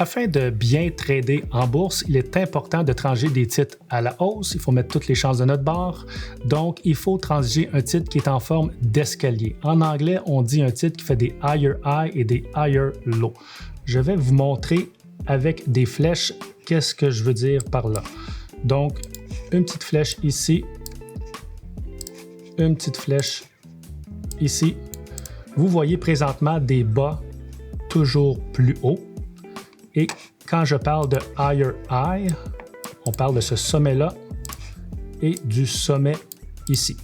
Afin de bien trader en bourse, il est important de transiger des titres à la hausse. Il faut mettre toutes les chances de notre bord. Donc, il faut transiger un titre qui est en forme d'escalier. En anglais, on dit un titre qui fait des higher high et des higher low. Je vais vous montrer avec des flèches qu'est-ce que je veux dire par là. Donc, une petite flèche ici, une petite flèche ici. Vous voyez présentement des bas toujours plus hauts. Et quand je parle de higher high, on parle de ce sommet-là et du sommet ici.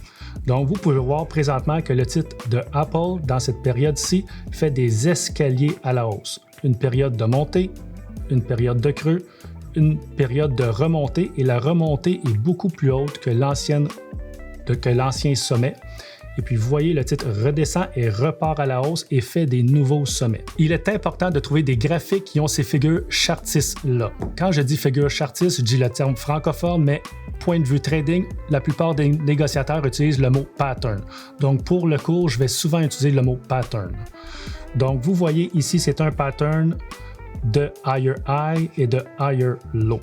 Donc, vous pouvez voir présentement que le titre de Apple, dans cette période-ci, fait des escaliers à la hausse. Une période de montée, une période de creux, une période de remontée, et la remontée est beaucoup plus haute que l'ancien sommet. Et puis, vous voyez, le titre redescend et repart à la hausse et fait des nouveaux sommets. Il est important de trouver des graphiques qui ont ces figures chartistes-là. Quand je dis figure chartiste, je dis le terme francophone, mais point de vue trading, la plupart des négociateurs utilisent le mot pattern. Donc, pour le cours, je vais souvent utiliser le mot pattern. Donc, vous voyez ici, c'est un pattern de higher high et de higher low.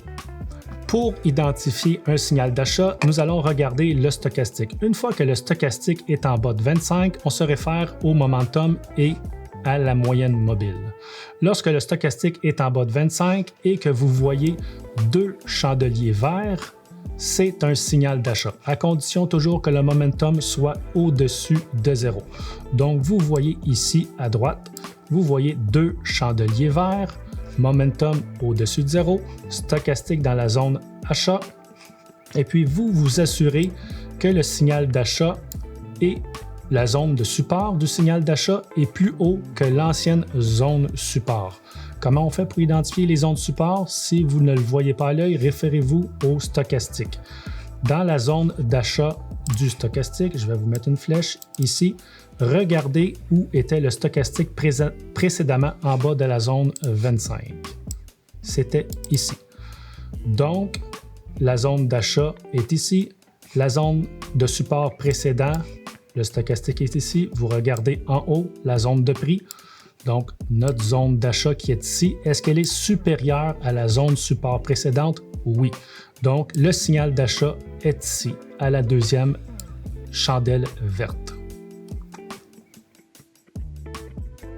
Pour identifier un signal d'achat, nous allons regarder le stochastique. Une fois que le stochastique est en bas de 25, on se réfère au momentum et à la moyenne mobile. Lorsque le stochastique est en bas de 25 et que vous voyez deux chandeliers verts, c'est un signal d'achat, à condition toujours que le momentum soit au-dessus de 0. Donc, vous voyez ici à droite, vous voyez deux chandeliers verts, momentum au-dessus de 0, stochastique dans la zone achat, et puis vous vous assurez que le signal d'achat et la zone de support du signal d'achat est plus haut que l'ancienne zone support. Comment on fait pour identifier les zones support? Si vous ne le voyez pas à l'œil, référez-vous au stochastique. Dans la zone d'achat du stochastique, je vais vous mettre une flèche ici. Regardez où était le stochastique précédemment en bas de la zone 25. C'était ici. Donc, la zone d'achat est ici. La zone de support précédent, le stochastique est ici. Vous regardez en haut la zone de prix. Donc, notre zone d'achat qui est ici, est-ce qu'elle est supérieure à la zone support précédente? Oui. Donc, le signal d'achat est ici, à la deuxième chandelle verte.